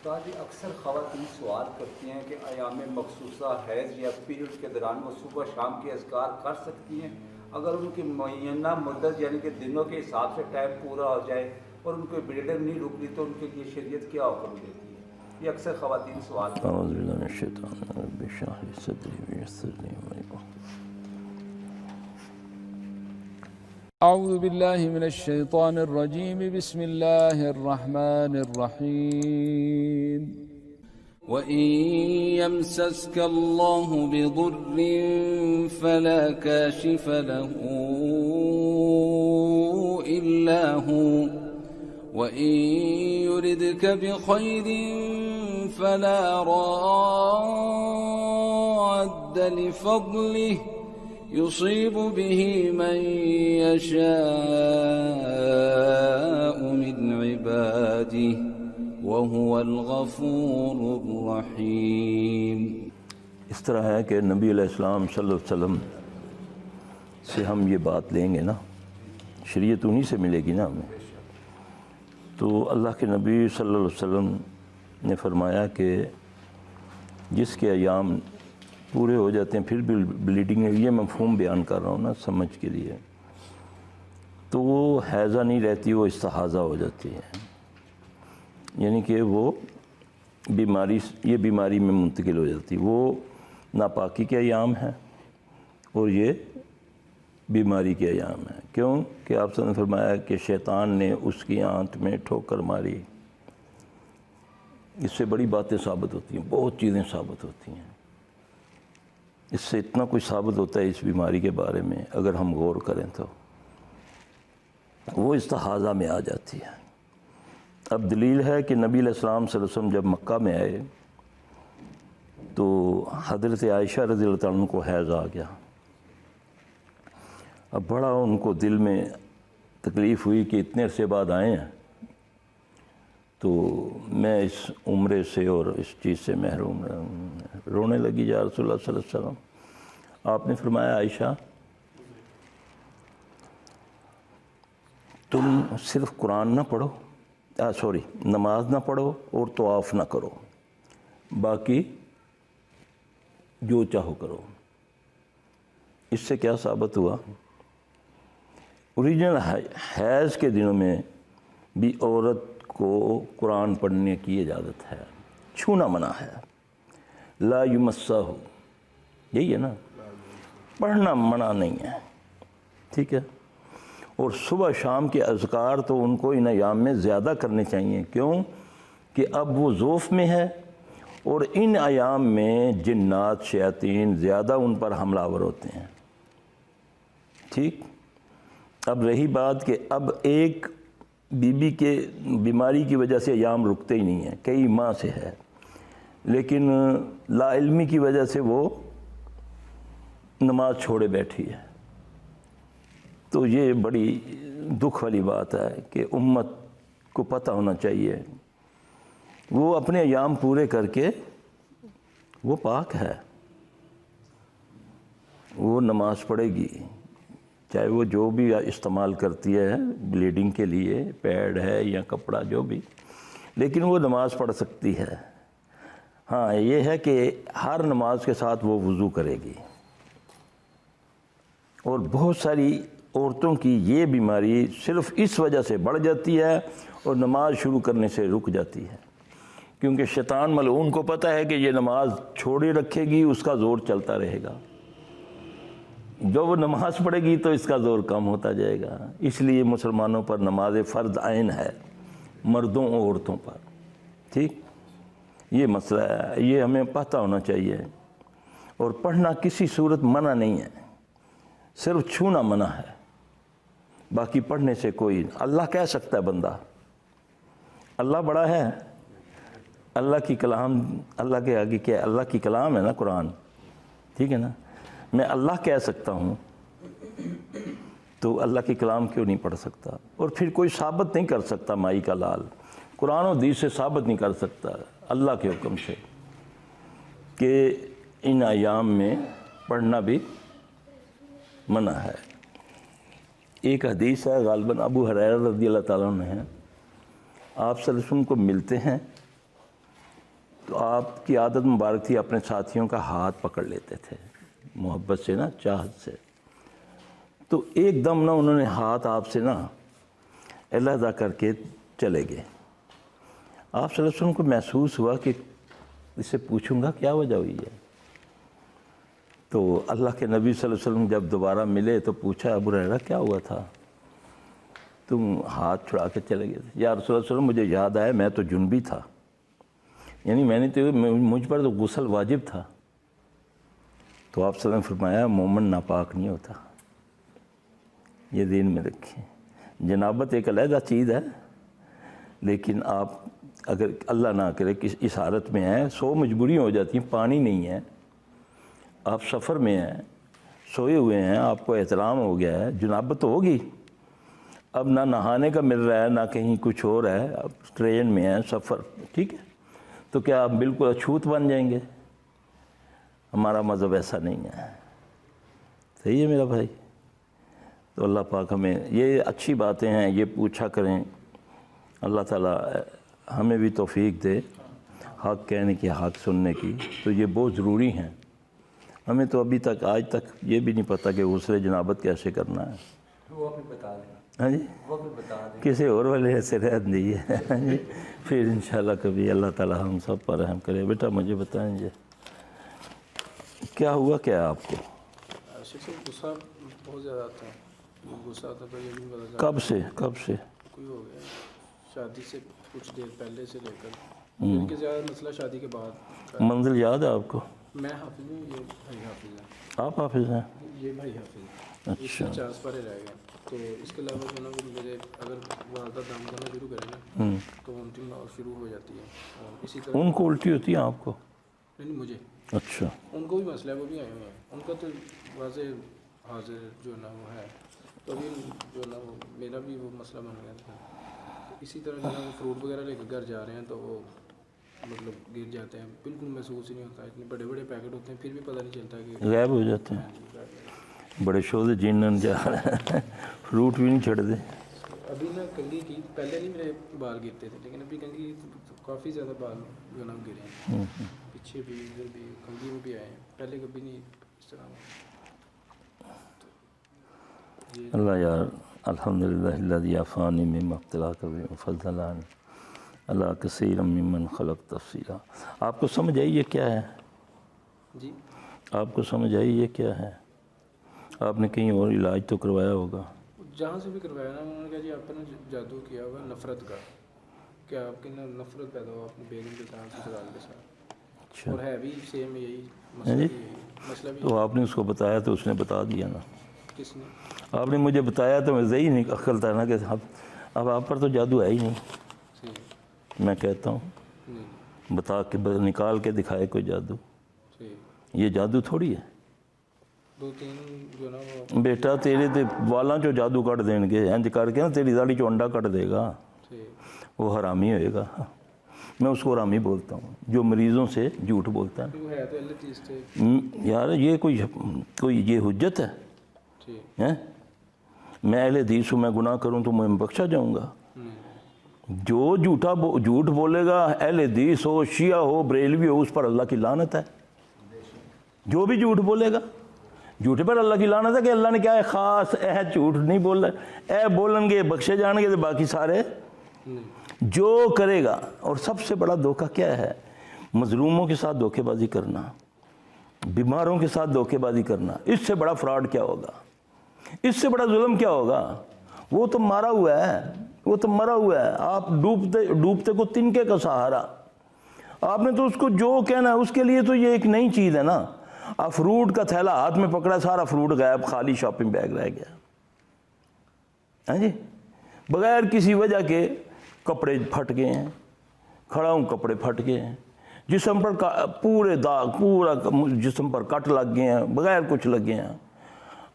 استاد جی اکثر خواتین سوال کرتی ہیں کہ ایام مخصوصہ حیض یا پیریڈ کے دوران وہ صبح شام کے اذکار کر سکتی ہیں اگر ان کی معینہ مدت یعنی کہ دنوں کے حساب سے ٹائم پورا ہو جائے اور ان کو بلیڈنگ نہیں رک رہی تو ان کے لیے شریعت کیا حکم دیتی ہے؟ یہ اکثر خواتین سوال کرتی ہیں۔ اعوذ باللہ من الشیطان الرجیم، رب اشرح لی صدری ویسر لی امری أعوذ بالله من الشيطان الرجيم بسم الله الرحمن الرحيم وإن يمسسك الله بضر فلا كاشف له إلا هو وإن يردك بخير فلا راد لفضله يصيب به من يشاء من عباده وهو الغفور الرحيم۔ اس طرح ہے کہ نبی علیہ السلام صلی اللہ علیہ وسلم سے ہم یہ بات لیں گے نا، شریعت انہی سے ملے گی نا ہمیں۔ تو اللہ کے نبی صلی اللہ علیہ وسلم نے فرمایا کہ جس کے ایام پورے ہو جاتے ہیں پھر بھی بلیڈنگ ہے، یہ مفہوم بیان کر رہا ہوں نا سمجھ کے لیے، تو وہ حیضہ نہیں رہتی، وہ استحاضہ ہو جاتی ہے، یعنی کہ وہ یہ بیماری میں منتقل ہو جاتی ہے۔ وہ ناپاکی کے ایام ہیں اور یہ بیماری کے ایام ہیں۔ کیوں کہ آپ نے فرمایا کہ شیطان نے اس کی آنت میں ٹھوکر ماری۔ اس سے بڑی باتیں ثابت ہوتی ہیں، بہت چیزیں ثابت ہوتی ہیں۔ اس سے اتنا کچھ ثابت ہوتا ہے اس بیماری کے بارے میں اگر ہم غور کریں تو وہ استحاضہ میں آ جاتی ہے۔ اب دلیل ہے کہ نبی علیہ السلام صلی اللہ علیہ وسلم جب مکہ میں آئے تو حضرت عائشہ رضی اللہ تعالیٰ عنہ کو حیض آ گیا۔ اب بڑا ان کو دل میں تکلیف ہوئی کہ اتنے عرصے بعد آئے ہیں تو میں اس عمرے سے اور اس چیز سے محروم رہوں۔ رونے لگی یا رسول اللہ صلی اللہ علیہ وسلم۔ آپ نے فرمایا عائشہ تم صرف قرآن نہ پڑھو، نماز نہ پڑھو اور طواف نہ کرو، باقی جو چاہو کرو۔ اس سے کیا ثابت ہوا؟ اوریجنل حیض کے دنوں میں بھی عورت کو قرآن پڑھنے کی اجازت ہے، چھونا منع ہے، لا یمسہ، یہی ہے نا، پڑھنا منع نہیں ہے، ٹھیک ہے۔ اور صبح شام کے اذکار تو ان کو ان ایام میں زیادہ کرنے چاہیے، کیوں کہ اب وہ ذوف میں ہے اور ان ایام میں جنات شیاطین زیادہ ان پر حملہ آور ہوتے ہیں، ٹھیک۔ اب رہی بات کہ اب ایک بی بی کے بیماری کی وجہ سے ایام رکتے ہی نہیں ہیں، کئی ماہ سے ہے، لیکن لا علمی کی وجہ سے وہ نماز چھوڑے بیٹھی ہے۔ تو یہ بڑی دکھ والی بات ہے کہ امت کو پتہ ہونا چاہیے وہ اپنے ایام پورے کر کے وہ پاک ہے، وہ نماز پڑھے گی، چاہے وہ جو بھی استعمال کرتی ہے بلیڈنگ کے لیے، پیڈ ہے یا کپڑا جو بھی، لیکن وہ نماز پڑھ سکتی ہے۔ ہاں یہ ہے کہ ہر نماز کے ساتھ وہ وضو کرے گی۔ اور بہت ساری عورتوں کی یہ بیماری صرف اس وجہ سے بڑھ جاتی ہے اور نماز شروع کرنے سے رک جاتی ہے، کیونکہ شیطان ملعون کو پتہ ہے کہ یہ نماز چھوڑے رکھے گی، اس کا زور چلتا رہے گا، جو وہ نماز پڑھے گی تو اس کا زور کم ہوتا جائے گا۔ اس لیے مسلمانوں پر نماز فرض عین ہے، مردوں اور عورتوں پر، ٹھیک۔ یہ مسئلہ ہے، یہ ہمیں پتہ ہونا چاہیے۔ اور پڑھنا کسی صورت منع نہیں ہے، صرف چھونا منع ہے، باقی پڑھنے سے کوئی، اللہ کہہ سکتا ہے بندہ، اللہ بڑا ہے، اللہ کی کلام، اللہ کے آگے کیا ہے؟ اللہ کی کلام ہے نا قرآن، ٹھیک ہے نا۔ میں اللہ کہہ سکتا ہوں تو اللہ کے کلام کیوں نہیں پڑھ سکتا؟ اور پھر کوئی ثابت نہیں کر سکتا مائی کا لال، قرآن و حدیث سے ثابت نہیں کر سکتا اللہ کے حکم سے کہ ان ایام میں پڑھنا بھی منع ہے۔ ایک حدیث ہے، غالباً ابو ہریرہ رضی اللہ تعالیٰ عنہ ہے، آپ صلی اللہ علیہ وسلم کو ملتے ہیں تو آپ کی عادت مبارک تھی اپنے ساتھیوں کا ہاتھ پکڑ لیتے تھے محبت سے نا، چاہت سے. تو ایک دم نا انہوں نے ہاتھ آپ سے نا علیحدہ کر کے چلے گئے. آپ صلی اللہ علیہ وسلم کو محسوس ہوا کہ اس سے پوچھوں گا کیا وجہ ہوئی ہے. تو اللہ کے نبی صلی اللہ علیہ وسلم جب دوبارہ ملے تو پوچھا ابو ہریرہ کیا ہوا تھا، تم ہاتھ چھڑا کے چلے گئے تھے. یا رسول اللہ صلی اللہ علیہ وسلم مجھے یاد آیا میں تو جنبی تھا، یعنی مجھ پر تو غسل واجب تھا. تو آپ صلی اللہ علیہ وسلم نے فرمایا مومن ناپاک نہیں ہوتا، یہ دین میں رکھیں. جنابت ایک علیحدہ چیز ہے، لیکن آپ اگر اللہ نہ کرے کہ اس حالت میں ہیں، 100 مجبوریاں ہو جاتی ہیں. پانی نہیں ہے، آپ سفر میں ہیں، سوئے ہوئے ہیں، آپ کو احترام ہو گیا ہے، جنابت تو ہوگی. اب نہ نہانے کا مل رہا ہے نہ کہیں کچھ اور ہے، اب ٹرین میں ہیں، سفر، ٹھیک ہے. تو کیا آپ بالکل اچھوت بن جائیں گے؟ ہمارا مذہب ایسا نہیں ہے. صحیح ہے میرا بھائی. تو اللہ پاک ہمیں یہ اچھی باتیں ہیں یہ پوچھا کریں. اللہ تعالیٰ ہمیں بھی توفیق دے حق کہنے کی، حق سننے کی. تو یہ بہت ضروری ہیں. ہمیں تو ابھی تک آج تک یہ بھی نہیں پتہ کہ غسل جنابت کیسے کرنا ہے. وہ بھی بتا دیں. ہاں جی، وہ بھی بتا دیں. کسی اور والے ایسے رہ دیجیے. پھر انشاءاللہ کبھی اللہ تعالیٰ ہم سب پر رحم کرے. بیٹا مجھے بتائیں جی کیا ہوا کیا آپ کو؟ غصہ بہت زیادہ آتا ہے. غصہ آتا تو یہ نہیں پتا چلتا کب سے کوئی ہو گیا شادی سے کچھ دیر پہلے سے لے کر، ان کے زیادہ مسئلہ شادی کے بعد. منزل یاد ہے آپ کو؟ میں حافظ ہوں، یہ بھائی حافظ ہے. آپ حافظ ہیں؟ یہ بھائی حافظ ہے. اس میں 4 سپارے رہ گئے. تو اس کے علاوہ جو نا وہ میرے اگر والدہ دام کرنا شروع کریں نا تو ان اور شروع ہو جاتی ہے. اور اسی طرح ان کو الٹی ہوتی ہے آپ کو؟ نہیں مجھے. اچھا. ان کو بھی مسئلہ ہے، وہ بھی آئے ہوئے ہیں. ان کا تو واضح حاضر جو نا وہ ہے. تو ابھی جو نا وہ میرا بھی وہ مسئلہ بن گیا تھا. اسی طرح جو نا وہ فروٹ وغیرہ لے کے گھر جا رہے ہیں تو وہ مطلب گر جاتے ہیں. بالکل محسوس ہی نہیں ہوتا. اتنے بڑے بڑے پیکٹ ہوتے ہیں پھر بھی پتہ نہیں چلتا کہ غائب ہو جاتے ہیں. بڑے شوز جینن جا رہے ہیں، فروٹ بھی نہیں چھڑتے. ابھی نا کنگھی کی پہلے نہیں میرے بال گرتے تھے، لیکن ابھی کنگھی کافی زیادہ بال جو نا گرے ہیں. پیچھے بھی ادھر بھی کنگھی میں بھی آئے ہیں. پہلے کبھی نہیں اس طرح. اللہ یار الحمدللہ الذی عافانی مما ابتلاک بہ وفضلنی علی کثیر ممن خلق تفصیلا. آپ کو سمجھ آئی یہ کیا ہے؟ جی آپ کو سمجھ آئی یہ کیا ہے؟ آپ نے کہیں اور علاج تو کروایا ہوگا؟ جہاں سے بھی کروایا نا انہوں نے کہا جی آپ نے جادو کیا ہوا نفرت کا، کہ آپ کی نا نفرت پیدا ہو اپنی بیگم کے ساتھ، سسرال کے ساتھ. اچھا. اور ہے بھی سیم یہی مسئلہ بھی. تو آپ نے اس کو بتایا تو اس نے بتا دیا نا. کس نے؟ آپ نے مجھے بتایا تو مجھے ہی نہیں عقل تھا نا کہ اب آپ پر تو جادو ہے ہی نہیں. میں کہتا ہوں بتا کے نکال کے دکھائے کوئی جادو. یہ جادو تھوڑی ہے. 2-3 جو نا وہ بیٹا تیرے تے والاں چو جادو کٹ دین گے انج کر کے نا تیری داڑھی چو انڈا کٹ دے گا. وہ حرامی ہوئے گا. میں اس کو حرامی بولتا ہوں جو مریضوں سے جھوٹ بولتا ہے. ہے تو اللہ چیز تھے یار یہ کوئی یہ حجت ہے؟ میں اہل حدیث ہوں، میں گناہ کروں تو میں بخشا جاؤں گا؟ جو جھوٹ بولے گا اہل حدیث ہو، شیعہ ہو، بریلوی ہو، اس پر اللہ کی لعنت ہے. جو بھی جھوٹ بولے گا جھوٹے پر اللہ کی لعنت ہے کہ اللہ نے کیا ہے خاص جھوٹ نہیں بول رہا بولن گے بخشے جان گے تو باقی سارے جو کرے گا. اور سب سے بڑا دھوکہ کیا ہے؟ مظلوموں کے ساتھ دھوکے بازی کرنا، بیماروں کے ساتھ دھوکے بازی کرنا. اس سے بڑا فراڈ کیا ہوگا؟ اس سے بڑا ظلم کیا ہوگا؟ وہ تو مارا ہوا ہے، وہ تو مرا ہوا ہے. آپ ڈوبتے کو تنکے کا سہارا. آپ نے تو اس کو جو کہنا ہے اس کے لیے تو یہ ایک نئی چیز ہے نا. آپ فروٹ کا تھیلا ہاتھ میں پکڑا، سارا فروٹ غائب، خالی شاپنگ بیگ رہ گیا. ہاں جی، بغیر کسی وجہ کے کپڑے پھٹ گئے ہیں، کھڑا ہوں کپڑے پھٹ گئے ہیں، جسم پر پورے داغ، پورا جسم پر کٹ لگ گئے ہیں بغیر کچھ لگے ہیں.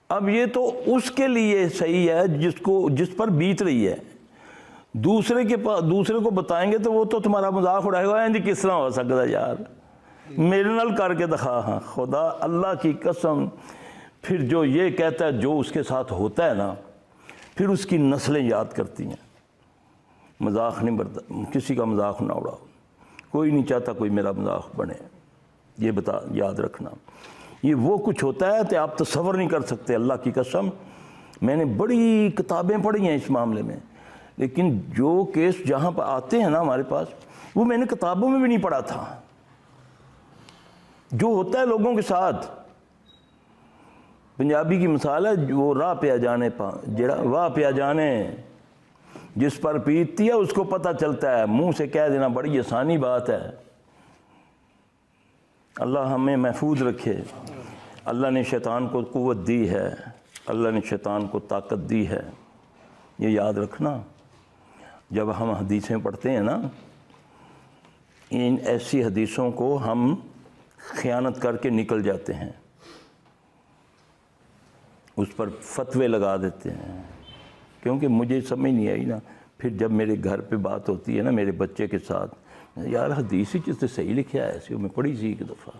اب یہ تو اس کے لیے صحیح ہے جس پر بیت رہی ہے. دوسرے کو بتائیں گے تو وہ تو تمہارا مذاق اڑائے گا. جی کس طرح ہو سکتا ہے یار، میرے نال کر کے دکھا. ہاں خدا اللہ کی قسم. پھر جو یہ کہتا ہے جو اس کے ساتھ ہوتا ہے نا، پھر اس کی نسلیں یاد کرتی ہیں. مذاق نہیں برتا، کسی کا مذاق نہ اڑاؤ. کوئی نہیں چاہتا کوئی میرا مذاق بنے، یہ یاد رکھنا۔ یہ وہ کچھ ہوتا ہے کہ آپ تصور نہیں کر سکتے، اللہ کی قسم۔ میں نے بڑی کتابیں پڑھی ہیں اس معاملے میں، لیکن جو کیس جہاں پہ آتے ہیں نا ہمارے پاس، وہ میں نے کتابوں میں بھی نہیں پڑھا تھا۔ جو ہوتا ہے لوگوں کے ساتھ، پنجابی کی مثال ہے، وہ راہ پہ جانے جڑا واہ پہ جانے، جس پر پیتتی ہے اس کو پتہ چلتا ہے، منہ سے کہہ دینا بڑی آسانی بات ہے۔ اللہ ہمیں محفوظ رکھے۔ اللہ نے شیطان کو قوت دی ہے، اللہ نے شیطان کو طاقت دی ہے، یہ یاد رکھنا۔ جب ہم حدیثیں پڑھتے ہیں نا، ان ایسی حدیثوں کو ہم خیانت کر کے نکل جاتے ہیں، اس پر فتوے لگا دیتے ہیں، کیونکہ مجھے سمجھ نہیں آئی نا۔ پھر جب میرے گھر پہ بات ہوتی ہے نا میرے بچے کے ساتھ، یار حدیث ہی چیز سے صحیح لکھا ہے ایسی، میں پڑھی سی ایک دفعہ،